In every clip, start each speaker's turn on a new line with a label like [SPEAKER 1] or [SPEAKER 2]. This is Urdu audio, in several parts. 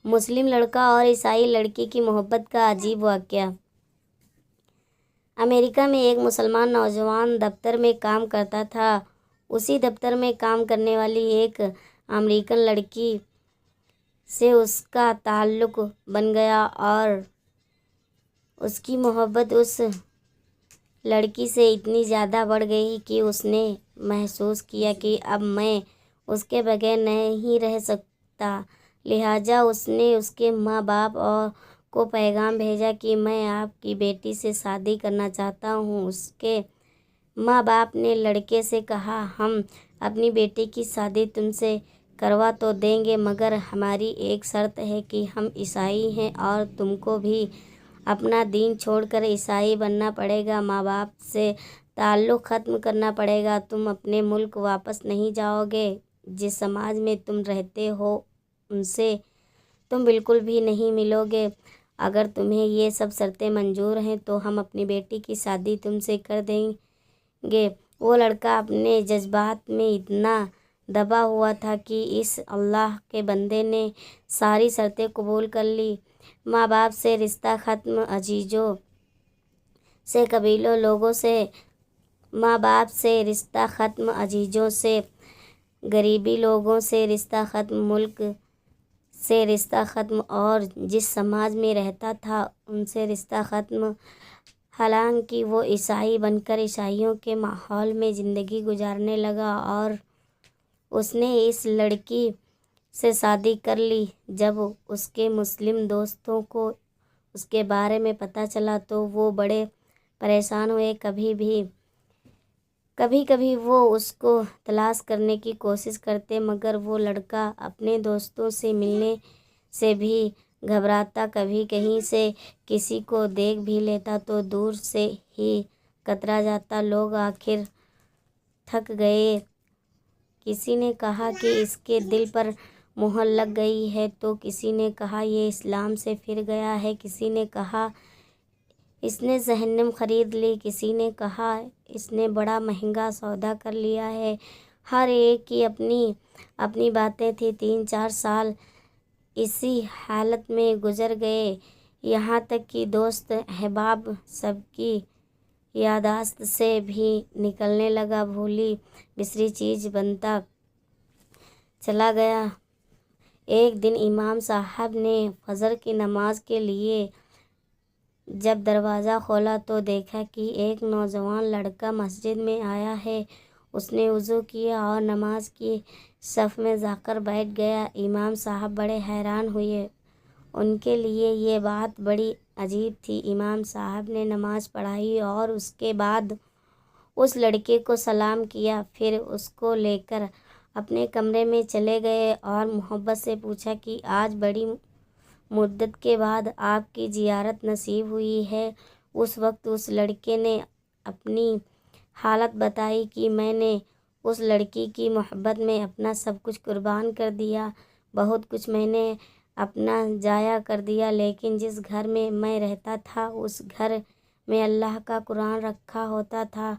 [SPEAKER 1] مسلم لڑکا اور عیسائی لڑکی کی محبت کا عجیب واقعہ۔ امریکہ میں ایک مسلمان نوجوان دفتر میں کام کرتا تھا۔ اسی دفتر میں کام کرنے والی ایک امریکن لڑکی سے اس کا تعلق بن گیا اور اس کی محبت اس لڑکی سے اتنی زیادہ بڑھ گئی کہ اس نے محسوس کیا کہ اب میں اس کے بغیر نہیں رہ سکتا۔ لہٰذا اس نے اس کے ماں باپ کو پیغام بھیجا کہ میں آپ کی بیٹی سے شادی کرنا چاہتا ہوں۔ اس کے ماں باپ نے لڑکے سے کہا، ہم اپنی بیٹی کی شادی تم سے کروا تو دیں گے مگر ہماری ایک شرط ہے کہ ہم عیسائی ہیں اور تم کو بھی اپنا دین چھوڑ کر عیسائی بننا پڑے گا، ماں باپ سے تعلق ختم کرنا پڑے گا، تم اپنے ملک واپس نہیں جاؤ گے، جس سماج میں تم رہتے ہو ان سے تم بالکل بھی نہیں ملو گے۔ اگر تمہیں یہ سب شرطیں منظور ہیں تو ہم اپنی بیٹی کی شادی تم سے کر دیں گے۔ وہ لڑکا اپنے جذبات میں اتنا دبا ہوا تھا کہ اس اللہ کے بندے نے ساری شرطیں قبول کر لی۔ ماں باپ سے رشتہ ختم، عزیزوں سے، قبیلوں، لوگوں سے، ماں باپ سے رشتہ ختم، عزیزوں سے، غریبی لوگوں سے رشتہ ختم، ملک سے رشتہ ختم اور جس سماج میں رہتا تھا ان سے رشتہ ختم۔ حالانکہ وہ عیسائی بن کر عیسائیوں کے ماحول میں زندگی گزارنے لگا اور اس نے اس لڑکی سے شادی کر لی۔ جب اس کے مسلم دوستوں کو اس کے بارے میں پتہ چلا تو وہ بڑے پریشان ہوئے۔ کبھی کبھی وہ اس کو تلاش کرنے کی کوشش کرتے مگر وہ لڑکا اپنے دوستوں سے ملنے سے بھی گھبراتا، کبھی کہیں سے کسی کو دیکھ بھی لیتا تو دور سے ہی کترا جاتا۔ لوگ آخر تھک گئے، کسی نے کہا کہ اس کے دل پر مہر لگ گئی ہے تو کسی نے کہا یہ اسلام سے پھر گیا ہے، کسی نے کہا اس نے جہنم خرید لی، کسی نے کہا اس نے بڑا مہنگا سودا کر لیا ہے۔ ہر ایک کی اپنی اپنی باتیں تھیں۔ 3-4 سال اسی حالت میں گزر گئے، یہاں تک کہ دوست احباب سب کی یادداشت سے بھی نکلنے لگا، بھولی بسری چیز بنتا چلا گیا۔ ایک دن امام صاحب نے فجر کی نماز کے لیے جب دروازہ کھولا تو دیکھا کہ ایک نوجوان لڑکا مسجد میں آیا ہے۔ اس نے وضو کیا اور نماز کی صف میں جا کر بیٹھ گیا۔ امام صاحب بڑے حیران ہوئے، ان کے لیے یہ بات بڑی عجیب تھی۔ امام صاحب نے نماز پڑھائی اور اس کے بعد اس لڑکے کو سلام کیا، پھر اس کو لے کر اپنے کمرے میں چلے گئے اور محبت سے پوچھا کہ آج بڑی مدت کے بعد آپ کی زیارت نصیب ہوئی ہے۔ اس وقت اس لڑکے نے اپنی حالت بتائی کہ میں نے اس لڑکی کی محبت میں اپنا سب کچھ قربان کر دیا، بہت کچھ میں نے اپنا ضائع کر دیا، لیکن جس گھر میں میں رہتا تھا اس گھر میں اللہ کا قرآن رکھا ہوتا تھا۔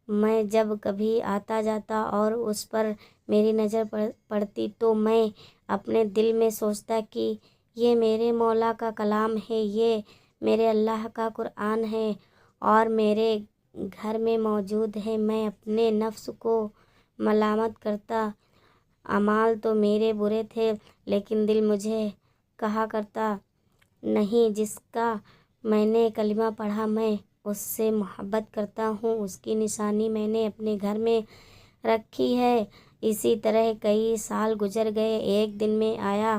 [SPEAKER 1] میں جب کبھی آتا جاتا اور اس پر میری نظر پڑتی تو میں اپنے دل میں سوچتا کہ یہ میرے مولا کا کلام ہے، یہ میرے اللہ کا قرآن ہے اور میرے گھر میں موجود ہے۔ میں اپنے نفس کو ملامت کرتا، اعمال تو میرے برے تھے لیکن دل مجھے کہا کرتا، نہیں، جس کا میں نے کلمہ پڑھا میں اس سے محبت کرتا ہوں، اس کی نشانی میں نے اپنے گھر میں رکھی ہے۔ اسی طرح کئی سال گزر گئے۔ ایک دن میں آیا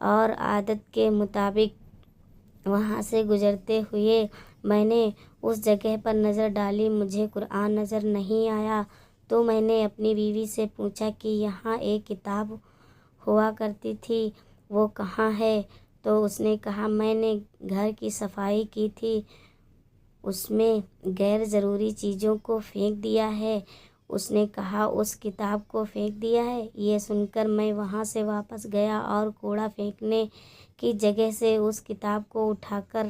[SPEAKER 1] اور عادت کے مطابق وہاں سے گزرتے ہوئے میں نے اس جگہ پر نظر ڈالی، مجھے قرآن نظر نہیں آیا تو میں نے اپنی بیوی سے پوچھا کہ یہاں ایک کتاب ہوا کرتی تھی، وہ کہاں ہے؟ تو اس نے کہا میں نے گھر کی صفائی کی تھی، اس میں غیر ضروری چیزوں کو پھینک دیا ہے۔ اس نے کہا اس کتاب کو پھینک دیا ہے؟ یہ سن کر میں وہاں سے واپس گیا اور کوڑا پھینکنے کی جگہ سے اس کتاب کو اٹھا کر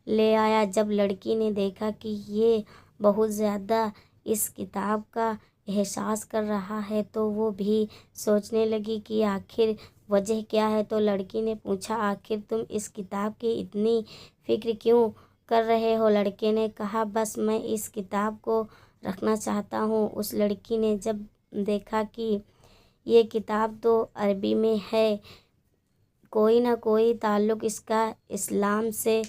[SPEAKER 1] لے آیا۔ جب لڑکی نے دیکھا کہ یہ بہت زیادہ اس کتاب کا احساس کر رہا ہے تو وہ بھی سوچنے لگی کہ آخر وجہ کیا ہے؟ تو لڑکی نے پوچھا آخر تم اس کتاب کی اتنی فکر کیوں کر رہے ہو؟ لڑکے نے کہا بس میں اس کتاب کو رکھنا چاہتا ہوں۔ اس لڑکی نے جب دیکھا کہ یہ کتاب تو عربی میں ہے، کوئی نہ کوئی تعلق اس کا اسلام سے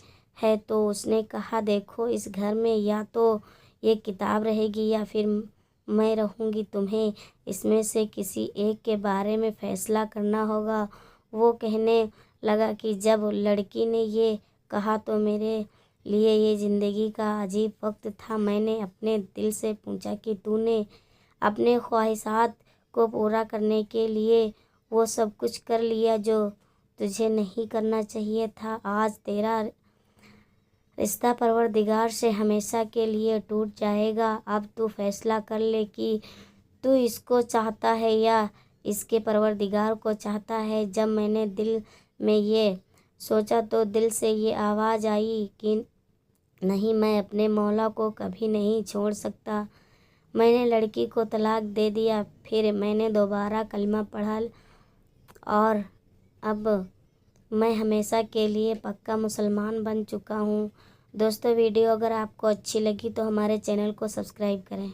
[SPEAKER 1] ہے، تو اس نے کہا دیکھو اس گھر میں یا تو یہ کتاب رہے گی یا پھر میں رہوں گی، تمہیں اس میں سے کسی ایک کے بارے میں فیصلہ کرنا ہوگا۔ وہ کہنے لگا کہ جب لڑکی نے یہ کہا تو میرے لیے یہ زندگی کا عجیب وقت تھا۔ میں نے اپنے دل سے پوچھا کہ تو نے اپنے خواہشات کو پورا کرنے کے لیے وہ سب کچھ کر لیا جو تجھے نہیں کرنا چاہیے تھا۔ آج تیرا رشتہ پروردگار سے ہمیشہ کے لیے ٹوٹ جائے گا۔ اب تو فیصلہ کر لے کہ تو اس کو چاہتا ہے یا اس کے پروردگار کو چاہتا ہے۔ جب میں نے دل میں یہ سوچا تو دل سے یہ آواز آئی کہ نہیں، میں اپنے مولا کو کبھی نہیں چھوڑ سکتا۔ میں نے لڑکی کو طلاق دے دیا۔ پھر میں نے دوبارہ کلمہ پڑھا اور اب میں ہمیشہ کے لیے پکا مسلمان بن چکا ہوں۔ دوستو ویڈیو اگر آپ کو اچھی لگی تو ہمارے چینل کو سبسکرائب کریں۔